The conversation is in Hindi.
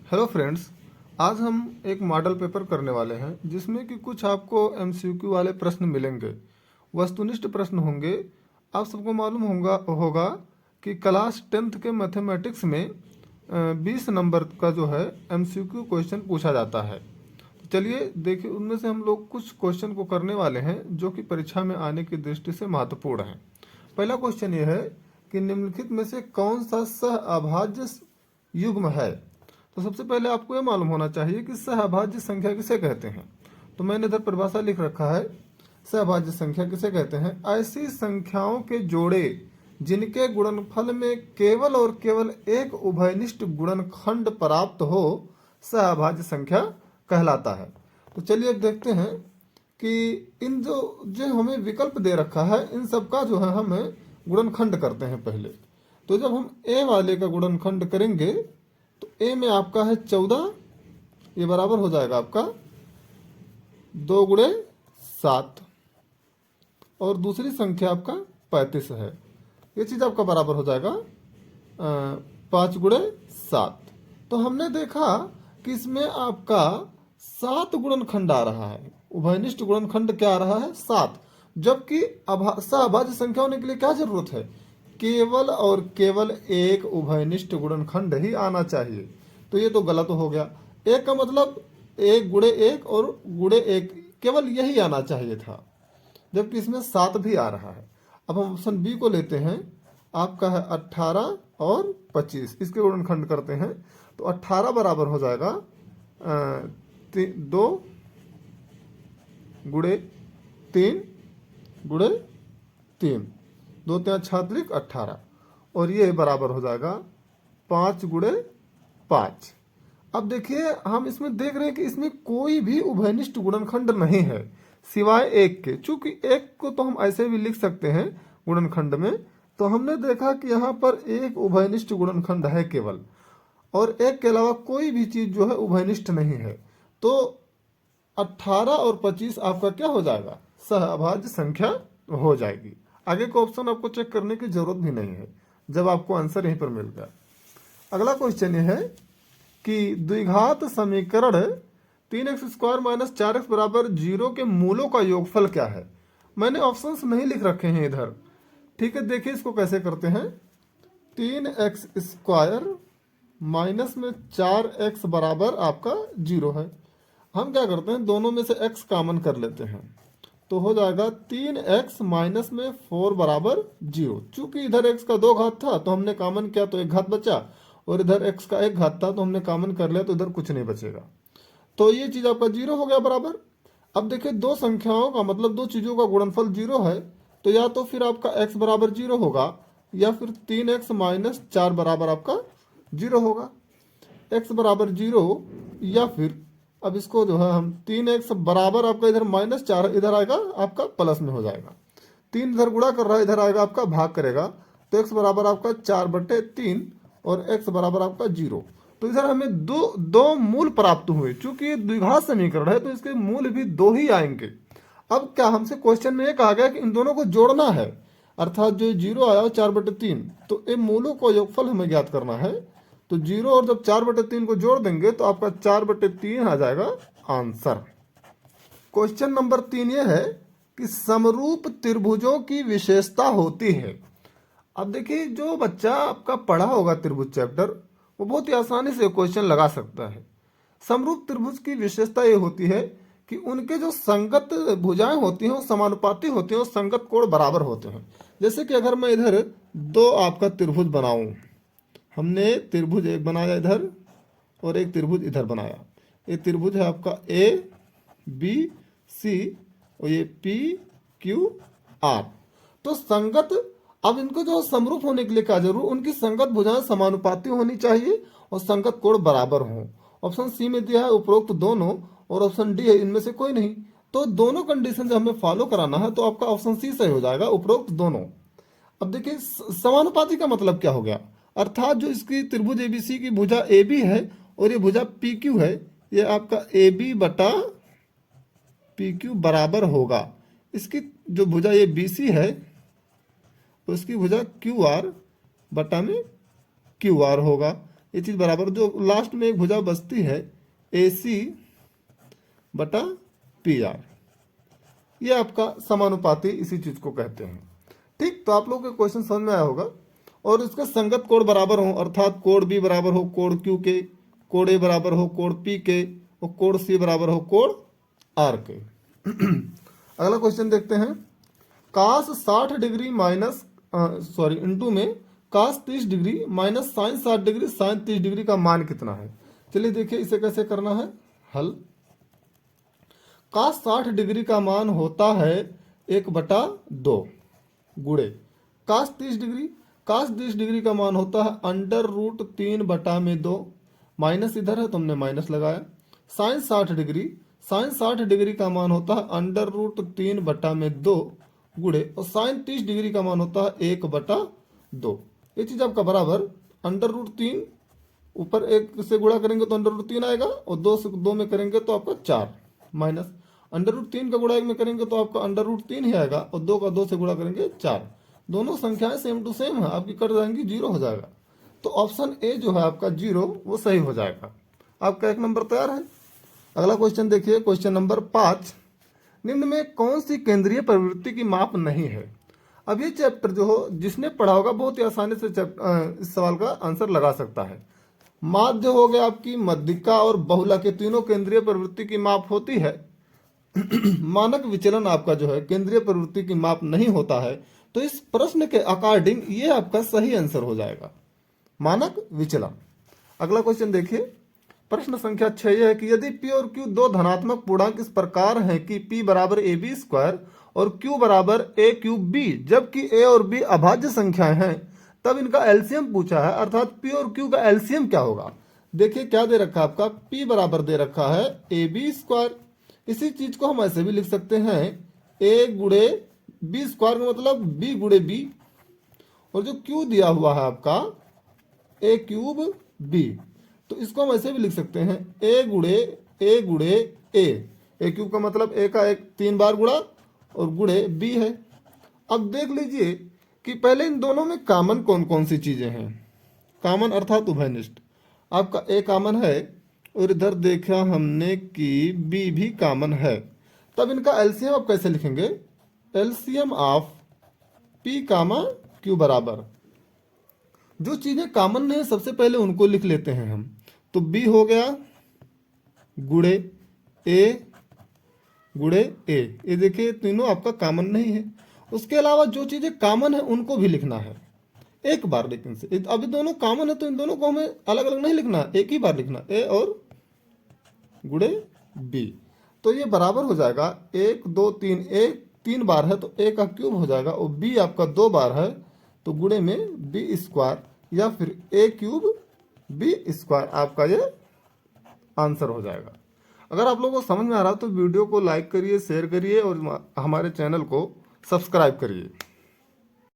हेलो फ्रेंड्स, आज हम एक मॉडल पेपर करने वाले हैं जिसमें कि कुछ आपको एमसीक्यू वाले प्रश्न मिलेंगे। वस्तुनिष्ठ प्रश्न होंगे। आप सबको मालूम होगा कि क्लास 10th के मैथमेटिक्स में 20 नंबर का जो है एमसीक्यू क्वेश्चन पूछा जाता है। तो चलिए देखिए, उनमें से हम लोग कुछ क्वेश्चन को करने वाले हैं जो कि परीक्षा में आने की दृष्टि से महत्वपूर्ण है। पहला क्वेश्चन ये है कि निम्नलिखित में से कौन सा सहअभाज्य युग्म है। तो सबसे पहले आपको यह मालूम होना चाहिए कि सहअभाज्य संख्या किसे कहते हैं। तो मैंने इधर परिभाषा लिख रखा है। सहअभाज्य संख्या किसे कहते हैं? ऐसी संख्याओं के जोड़े जिनके गुणनफल में केवल और केवल एक उभयनिष्ठ गुणनखंड प्राप्त हो, सहअभाज्य संख्या कहलाता है। तो चलिए अब देखते हैं कि इन जो जो हमें विकल्प दे रखा है इन सब का जो है हमें गुणनखंड करते हैं पहले। तो जब हम ए वाले का गुणनखंड करेंगे तो ए में आपका है 14, ये बराबर हो जाएगा आपका 2 गुणे 7, और दूसरी संख्या आपका 35 है। ये चीज आपका बराबर हो जाएगा 5 गुणे 7। तो हमने देखा कि इसमें आपका 7 गुणनखंड आ रहा है। उभयनिष्ठ गुणनखंड क्या आ रहा है? 7। जबकि सहअभाज्य संख्या होने के लिए क्या जरूरत है? केवल और केवल एक उभयनिष्ठ गुणनखंड ही आना चाहिए। तो ये तो गलत हो गया। एक का मतलब 1 गुणे 1 और गुणे 1, केवल यही आना चाहिए था, जबकि इसमें 7 भी आ रहा है। अब हम ऑप्शन बी को लेते हैं। आपका है 18 और 25, इसके गुणनखंड करते हैं तो 18 बराबर हो जाएगा 2 गुणे 3 गुणे 3, 2 3 छात्रिक 18, और ये बराबर हो जाएगा 5 गुणे 5। अब देखिए, हम इसमें देख रहे हैं कि इसमें कोई भी उभयनिष्ठ गुणनखंड नहीं है सिवाय एक के। चूंकि एक को तो हम ऐसे भी लिख सकते हैं गुणनखंड में, तो हमने देखा कि यहाँ पर एक उभयनिष्ठ गुणनखंड है केवल, और एक के अलावा कोई भी चीज जो है उभयनिष्ठ नहीं है। तो 18 और 25 आपका क्या हो जाएगा? सहअभाज्य संख्या हो जाएगी। आगे का ऑप्शन आपको चेक करने की जरूरत भी नहीं है जब आपको आंसर यहीं पर मिल गया। अगला क्वेश्चन ये है कि द्विघात समीकरण 3x² - 4x बराबर 0 के मूलों का योगफल क्या है। मैंने ऑप्शंस नहीं लिख रखे हैं इधर, ठीक है। देखिए इसको कैसे करते हैं। 3x² माइनस में 4x बराबर आपका 0 है। हम क्या करते हैं, दोनों में से x कॉमन कर लेते हैं, तो हो जाएगा 3x माइनस में 4 बराबर 0। चूंकि इधर x का 2 घात था तो हमने कॉमन किया तो 1 घात बचा, और इधर x का 1 घात था तो हमने कॉमन कर लिया तो इधर कुछ नहीं बचेगा। तो ये चीज आपका 0 हो गया बराबर। अब देखिए, दो संख्याओं का मतलब दो चीजों का गुणनफल 0 है, तो या तो फिर आपका x बराबर 0 होगा या फिर 3x माइनस 4 बराबर आपका 0 होगा। x बराबर 0 या फिर अब इसको जो है हम 3x बराबर आपका इधर -4 इधर आएगा आपका प्लस में हो जाएगा। 3 इधर गुणा कर रहा है, इधर आएगा आपका भाग करेगा, तो x बराबर आपका 4/3 और x बराबर आपका 0। तो इधर हमें दो मूल प्राप्त हुए। चूंकि ये द्विघात समीकरण है तो इसके मूल भी 2 ही आएंगे। अब क्या हमसे क्वेश्चन में ये कहा गया कि इन दोनों को जोड़ना है, अर्थात जो 0 आया 4/3, तो इन मूलों को योगफल हमें ज्ञात करना है। तो 0 और जब 4/3 को जोड़ देंगे तो आपका 4/3 आ जाएगा आंसर। क्वेश्चन नंबर 3 ये है कि समरूप त्रिभुजों की विशेषता होती है। अब देखिए, जो बच्चा आपका पढ़ा होगा त्रिभुज चैप्टर, वो बहुत ही आसानी से क्वेश्चन लगा सकता है। समरूप त्रिभुज की विशेषता ये होती है कि उनके जो संगत भुजाएं होती हैं वो समानुपाती होती हैं और संगत कोण बराबर होते हैं। जैसे कि अगर मैं इधर 2 आपका त्रिभुज बनाऊं, हमने त्रिभुज एक बनाया इधर और एक त्रिभुज इधर बनाया। ये त्रिभुज है आपका ABC और ये PQR। तो संगत, अब इनको जो समरूप होने के लिए क्या जरूर, उनकी संगत भुजाएं समानुपाती होनी चाहिए और संगत कोण बराबर हो। ऑप्शन सी में दिया है उपरोक्त दोनों, और ऑप्शन डी है इनमें से कोई नहीं। तो दोनों कंडीशन जब हमें फॉलो कराना है तो आपका ऑप्शन सी सही हो जाएगा, उपरोक्त दोनों। अब देखिए, समानुपाती का मतलब क्या हो गया, अर्थात जो इसकी त्रिभुज एबीसी की भुजा AB है और ये भुजा PQ है, ये आपका AB बटा PQ बराबर होगा इसकी जो भुजा ये BC है उसकी भुजा QR बटा में QR होगा। ये चीज़ बराबर, जो लास्ट में एक भुजा बचती है AC बटा PR, ये आपका समानुपाती इसी चीज़ को कहते हैं। ठीक, तो आप लोगों के क्वेश्चन समझ में आया होगा। और इसके संगत कोड बराबर हो, अर्थात कोड B बराबर हो कोड Q के, कोड A बराबर हो कोड P के, और कोड C बराबर हो कोड R के। अगला क्वेश्चन देखते हैं। कास 60 डिग्री माइनस इंटू में cos 30 degree minus sine 60 degree sine 30 degree का मान कितना है। चलिए देखिए इसे कैसे करना है हल। कास 60 डिग्री का मान होता है 1/2 गुणे कास 30 डिग्री, कास 30 डिग्री का मान होता है √3/2, माइनस इधर है तो हमने माइनस लगाया। साइन 60 डिग्री, साइन 60 डिग्री का मान होता है √3/2 गुणे, और साइन 30 डिग्री का मान होता है 1/2। ये चीज आपका बराबर √3, ऊपर 1 से गुणा करेंगे तो √3 आएगा, और 2 से 2 में करेंगे तो आपका 4, माइनस √3 का गुणा 1 में करेंगे तो आपका √3 ही आएगा, और 2 का 2 से गुणा करेंगे 4। दोनों संख्याएं सेम टू सेम है, आपकी कट जाएंगी, 0 हो जाएगा। तो ऑप्शन ए जो है आपका 0 वो सही हो जाएगा। आपका 1 नंबर तैयार है। अगला क्वेश्चन देखिए, क्वेश्चन नंबर 5। निम्न में कौन सी केंद्रीय प्रवृत्ति की माप नहीं है। अब ये चैप्टर जो हो जिसने पढ़ा होगा बहुत ही आसानी से इस सवाल का आंसर लगा सकता है। माध्य हो गया आपकी, मध्यिका और बहुला के तीनों केंद्रीय प्रवृत्ति की माप होती है। मानक विचलन आपका जो है केंद्रीय प्रवृत्ति की माप नहीं होता है, तो इस प्रश्न के अकॉर्डिंग ये आपका सही आंसर हो जाएगा, मानक विचलन। अगला क्वेश्चन देखिए, प्रश्न संख्या 6 है कि यदि P और Q दो धनात्मक पूर्णांक इस प्रकार हैं कि P बराबर AB² और Q बराबर A³ जबकि A और B अभाज्य संख्याएं हैं, तब इनका एलसीएम पूछा है, अर्थात P और Q का एलसीएम क्या होगा। देखिए क्या दे रखा है आपका, P बराबर दे रखा है AB²। इसी चीज को हम ऐसे भी लिख सकते हैं A गुणे B² का मतलब B गुणे B, और जो Q दिया हुआ है आपका A³ B, तो इसको हम ऐसे भी लिख सकते हैं A गुणे A। A³ का मतलब A का 3 बार गुणा और गुणे B है। अब देख लीजिए कि पहले इन दोनों में कॉमन कौन कौन सी चीजें हैं। कॉमन अर्थात उभयनिष्ठ, आपका A कॉमन है, और इधर देखा हमने कि B भी कॉमन है। तब इनका एलसीएम आप कैसे लिखेंगे, एलसीएम ऑफ P, Q बराबर, जो चीजें कॉमन नहीं है सबसे पहले उनको लिख लेते हैं हम। तो B हो गया गुणे A गुणे A, ये देखिए तीनों आपका कॉमन नहीं है। उसके अलावा जो चीजें कॉमन है उनको भी लिखना है एक बार, लेकिन से अभी दोनों कॉमन है तो इन दोनों को हमें अलग अलग नहीं लिखना, एक ही बार लिखना, A और गुणे B। तो ये बराबर हो जाएगा 1 2 3, A 3 बार है तो A का क्यूब हो जाएगा, और B आपका 2 बार है तो गुणे में B², या फिर A³ B² आपका ये आंसर हो जाएगा। अगर आप लोगों को समझ में आ रहा है तो वीडियो को लाइक करिए, शेयर करिए और हमारे चैनल को सब्सक्राइब करिए।